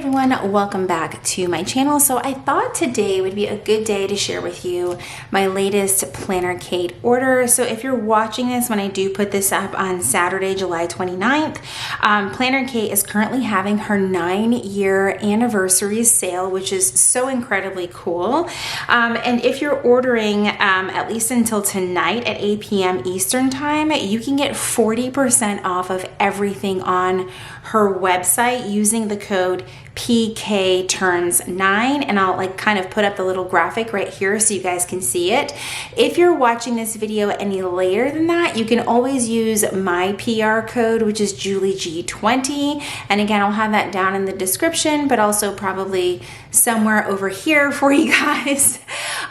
everyone, welcome back to my channel. So I thought today would be a good day to share with you my latest Planner Kate order. So if you're watching this when I do put this up on Saturday, July 29th, Planner Kate is currently having her 9-year anniversary sale, which is so incredibly cool. And if you're ordering at least until tonight at 8 p.m. Eastern time, you can get 40% off of everything on her website using the code PKTurns9, and I'll kind of put up the little graphic right here so you guys can see it. If you're watching this video any later than that, you can always use my PR code, which is JulieG20, and again, I'll have that down in the description, but also probably somewhere over here for you guys.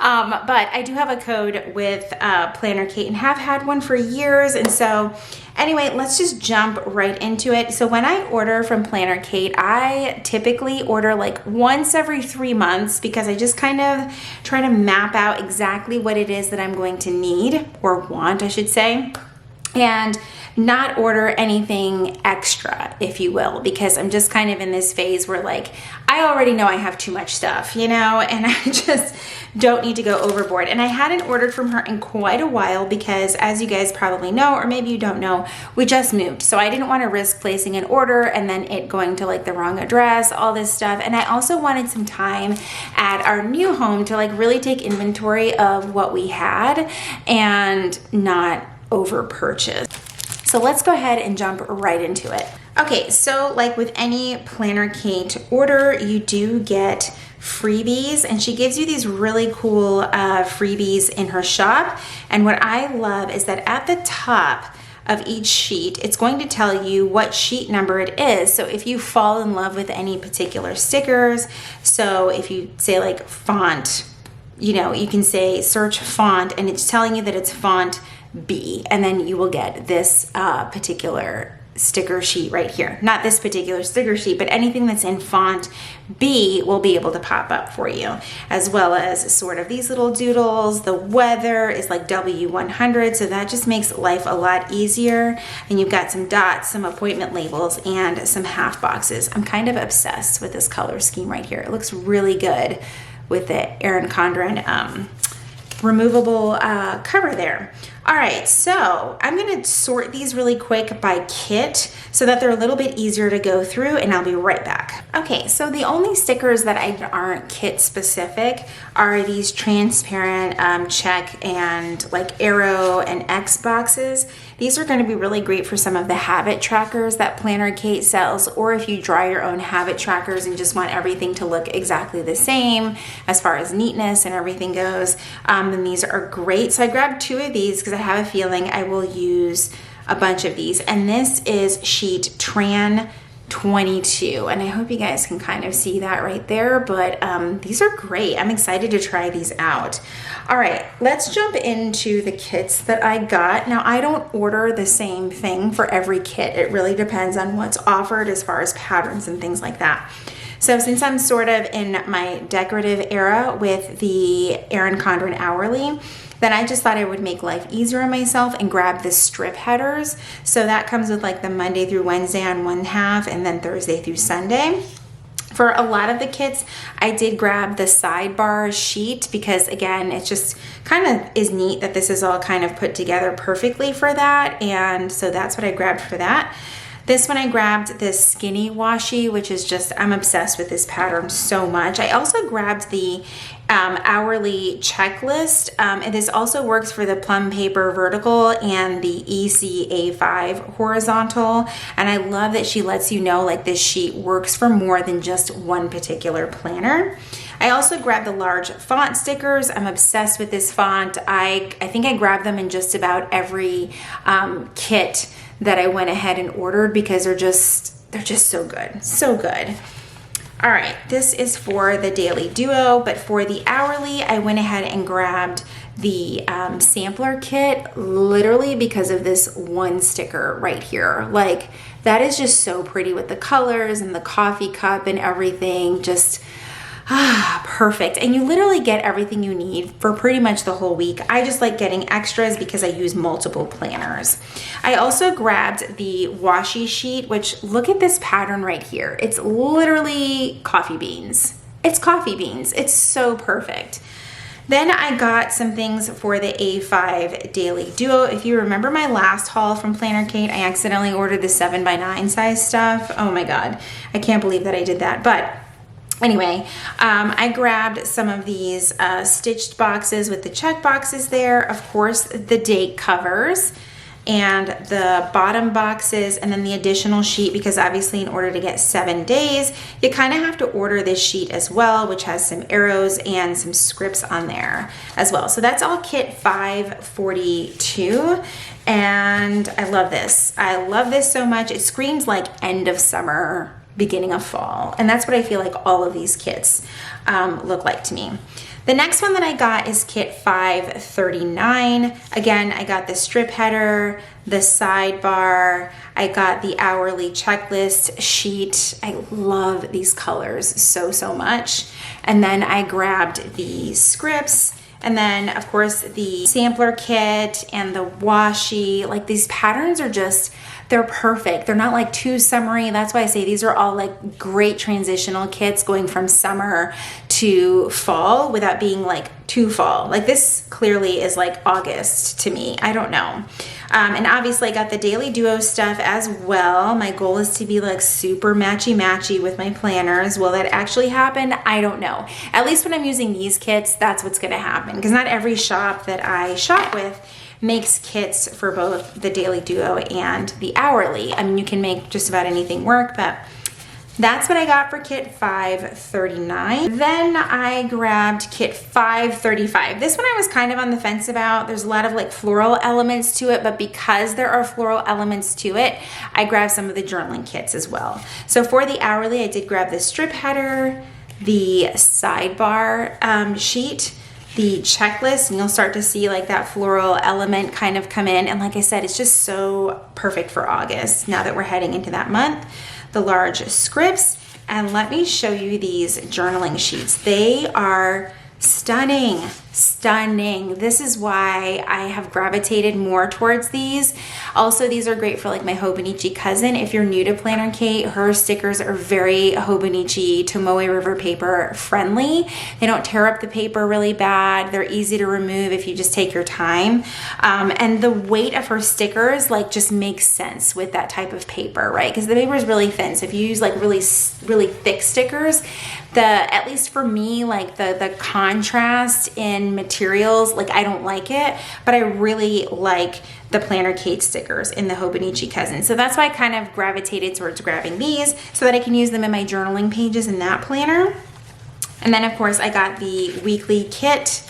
But I do have a code with Planner Kate and have had one for years, and so anyway, let's just jump right into it. So when I order from Planner Kate, I typically order like once every 3 months because I just kind of try to map out exactly what it is that I'm going to need, or want, I should say, and not order anything extra, if you will, because I'm just kind of in this phase where I already know I have too much stuff, and I just don't need to go overboard. And I hadn't ordered from her in quite a while because, as you guys probably know, or maybe you don't know, we just moved. So I didn't want to risk placing an order and then it going to the wrong address, all this stuff. And I also wanted some time at our new home to really take inventory of what we had and not over purchase. So let's go ahead and jump right into it. Okay, so with any Planner Kate order, you do get freebies, and she gives you these really cool freebies in her shop. And what I love is that at the top of each sheet, it's going to tell you what sheet number it is. So if you fall in love with any particular stickers, so if you say font, you can say search font and it's telling you that it's font B, and then you will get this particular sticker sheet right here. Not this particular sticker sheet, but anything that's in font B will be able to pop up for you, as well as sort of these little doodles. The weather is W100, so that just makes life a lot easier. And you've got some dots, some appointment labels, and some half boxes. I'm kind of obsessed with this color scheme right here. It looks really good with the Erin Condren removable cover there. All right, so I'm gonna sort these really quick by kit so that they're a little bit easier to go through, and I'll be right back. Okay, so the only stickers that aren't kit specific are these transparent check and arrow and X boxes. These are gonna be really great for some of the habit trackers that Planner Kate sells, or if you draw your own habit trackers and just want everything to look exactly the same as far as neatness and everything goes, then these are great. So I grabbed 2 of these because I have a feeling I will use a bunch of these. And this is sheet Tran 22, and I hope you guys can kind of see that right there, but these are great. I'm excited to try these out. All right, let's jump into the kits that I got. Now, I don't order the same thing for every kit. It really depends on what's offered as far as patterns and things like that. So since I'm sort of in my decorative era with the Erin Condren Hourly, then I just thought I would make life easier on myself and grab the strip headers. So that comes with the Monday through Wednesday on one half, and then Thursday through Sunday. For a lot of the kits, I did grab the sidebar sheet because, again, it just kind of is neat that this is all kind of put together perfectly for that. And so that's what I grabbed for that. This one I grabbed this skinny washi, which is just, I'm obsessed with this pattern so much. I also grabbed the hourly checklist. And this also works for the plum paper vertical and the ECA5 horizontal. And I love that she lets you know this sheet works for more than just one particular planner. I also grabbed the large font stickers. I'm obsessed with this font. I think I grabbed them in just about every kit that I went ahead and ordered because they're just so good, so good. All right, this is for the Daily Duo, but for the hourly, I went ahead and grabbed the sampler kit literally because of this one sticker right here. That is just so pretty with the colors and the coffee cup and everything. Just, Perfect. And you literally get everything you need for pretty much the whole week. I just like getting extras because I use multiple planners. I also grabbed the washi sheet, which look at this pattern right here. It's literally coffee beans. It's coffee beans. It's so perfect. Then I got some things for the A5 Daily Duo. If you remember my last haul from Planner Kate, I accidentally ordered the 7x9 size stuff. Oh my God, I can't believe that I did that. But anyway, I grabbed some of these stitched boxes with the check boxes there. Of course, the date covers and the bottom boxes, and then the additional sheet, because obviously in order to get 7 days, you kind of have to order this sheet as well, which has some arrows and some scripts on there as well. So that's all kit 542, and I love this. I love this so much. It screams like end of summer, beginning of fall, and that's what I feel like all of these kits look like to me. The next one that I got is kit 539. Again, I got the strip header, the sidebar, I got the hourly checklist sheet. I love these colors so much. And then I grabbed the scripts, and then of course the sampler kit and the washi. Like, these patterns are just, they're perfect. They're not like too summery. That's why I say these are all like great transitional kits going from summer to fall without being like too fall. Like, this clearly is like August to me. I don't know. And obviously I got the Daily Duo stuff as well. My goal is to be like super matchy with my planners. Will that actually happen? I don't know. At least when I'm using these kits, that's what's gonna happen, because not every shop that I shop with makes kits for both the Daily Duo and the hourly. I mean, you can make just about anything work, but that's what I got for kit 539. Then I grabbed kit 535. This one I was kind of on the fence about. There's a lot of like floral elements to it, but because there are floral elements to it, I grabbed some of the journaling kits as well. So for the hourly, I did grab the strip header, the sidebar sheet, the checklist, and you'll start to see like that floral element kind of come in. And like I said, it's just so perfect for August now that we're heading into that month. The large scripts, and let me show you these journaling sheets. They are stunning. This is why I have gravitated more towards these. Also, these are great for like my Hobonichi cousin. If you're new to Planner Kate, her stickers are very Hobonichi Tomoe River paper friendly. They don't tear up the paper really bad. They're easy to remove if you just take your time. And the weight of her stickers like just makes sense with that type of paper, right? Because the paper is really thin. So if you use like really thick stickers, at least for me, like the contrast in materials, like I don't like it, but I really like the Planner Kate stickers in the Hobonichi cousin. So that's why I kind of gravitated towards grabbing these so that I can use them in my journaling pages in that planner. And then of course I got the weekly kit,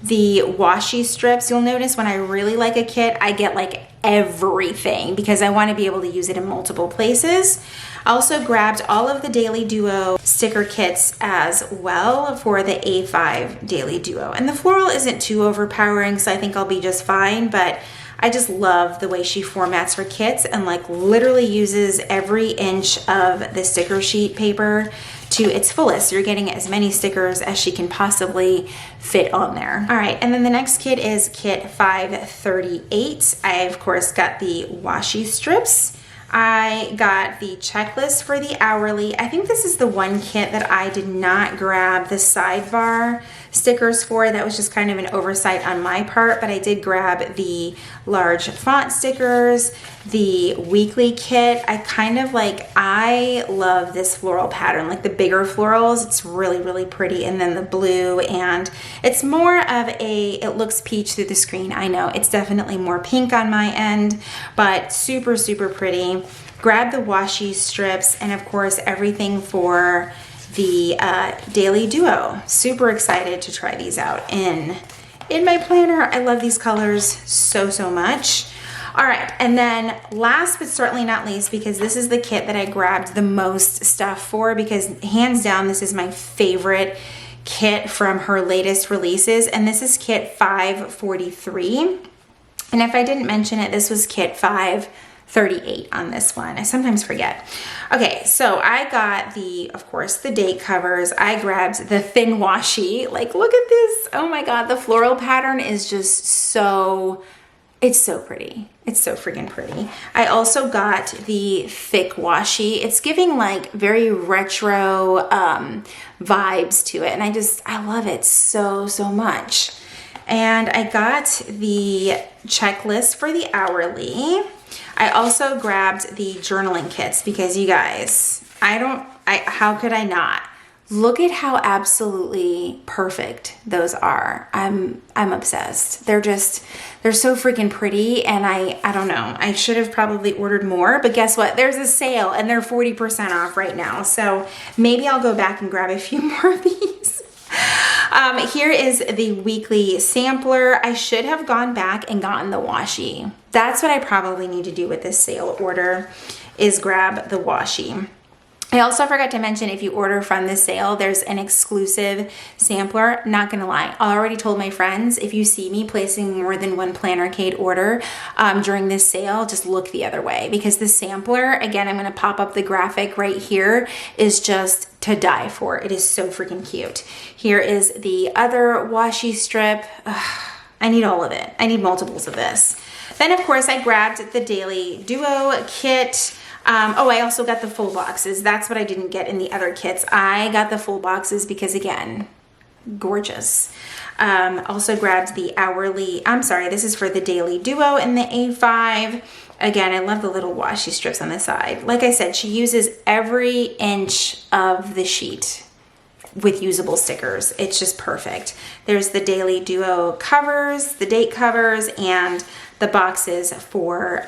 the washi strips. You'll notice when I really like a kit, I get like everything because I want to be able to use it in multiple places. I also grabbed all of the Daily Duo sticker kits as well for the A5 Daily Duo. And the floral isn't too overpowering, so I think I'll be just fine, but I just love the way she formats her kits and like literally uses every inch of the sticker sheet paper to its fullest. You're getting as many stickers as she can possibly fit on there. All right, and then the next kit is kit 538. I of course got the washi strips. I got the checklist for the hourly. I think this is the one kit that I did not grab the sidebar stickers for. That was just kind of an oversight on my part, but I did grab the large font stickers, the weekly kit. I love this floral pattern, like the bigger florals. It's really pretty. And then the blue, and it's more of it looks peach through the screen. I know it's definitely more pink on my end, but super pretty. Grab the washi strips, and of course everything for the Daily Duo. Super excited to try these out in my planner. I love these colors so much. All right, and then last but certainly not least, because this is the kit that I grabbed the most stuff for, because hands down this is my favorite kit from her latest releases, and this is kit 543. And if I didn't mention it, this was kit 5 $38 on this one. I sometimes forget. Okay, so I got of course, the date covers. I grabbed the thin washi. Like, look at this. Oh my God, the floral pattern is just so, it's so pretty. It's so freaking pretty. I also got the thick washi. It's giving like very retro vibes to it. And I love it so, so much. And I got the checklist for the hourly. I also grabbed the journaling kits because you guys, how could I not? Look at how absolutely perfect those are. I'm obsessed. They're so freaking pretty, and I don't know. I should have probably ordered more, but guess what? There's a sale and they're 40% off right now. So maybe I'll go back and grab a few more of these. Here is the weekly sampler. I should have gone back and gotten the washi. That's what I probably need to do with this sale order, is grab the washi. I also forgot to mention, if you order from this sale, there's an exclusive sampler. Not gonna lie, I already told my friends, if you see me placing more than one Planner Kate order during this sale, just look the other way, because the sampler, again, I'm gonna pop up the graphic right here, is just to die for. It is so freaking cute. Here is the other washi strip. Ugh, I need all of it. I need multiples of this. Then of course I grabbed the Daily Duo kit. Oh, I also got the full boxes. That's what I didn't get in the other kits. I got the full boxes because, again, gorgeous. Also grabbed the hourly, this is for the Daily Duo in the A5. Again, I love the little washi strips on the side. Like I said, she uses every inch of the sheet with usable stickers. It's just perfect. There's the Daily Duo covers, the date covers, and the boxes for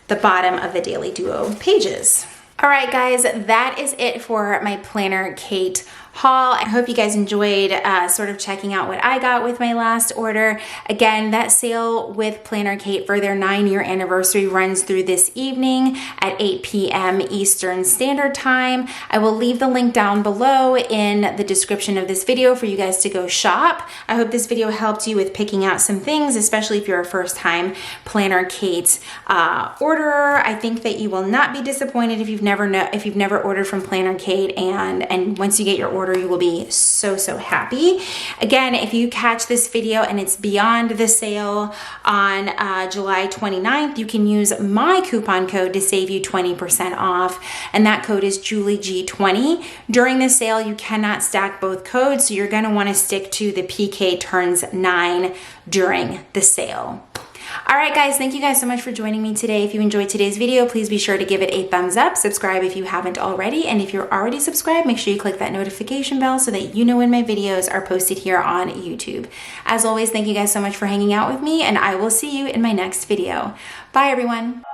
the bottom of the Daily Duo pages. All right, guys, that is it for my Planner Kate haul. I hope you guys enjoyed sort of checking out what I got with my last order. Again, that sale with Planner Kate for their 9-year anniversary runs through this evening at 8 p.m. Eastern Standard Time. I will leave the link down below in the description of this video for you guys to go shop. I hope this video helped you with picking out some things, especially if you're a first-time Planner Kate orderer. I think that you will not be disappointed if you've never ordered from Planner Kate, and once you get your order, you will be so, so happy. Again, if you catch this video and it's beyond the sale on July 29th, you can use my coupon code to save you 20% off, and that code is JulieG20. During the sale, you cannot stack both codes, so you're going to want to stick to the PK turns 9 during the sale. All right, guys, thank you guys so much for joining me today. If you enjoyed today's video, please be sure to give it a thumbs up, subscribe if you haven't already, and if you're already subscribed, make sure you click that notification bell so that you know when my videos are posted here on YouTube. As always, thank you guys so much for hanging out with me, and I will see you in my next video. Bye, everyone.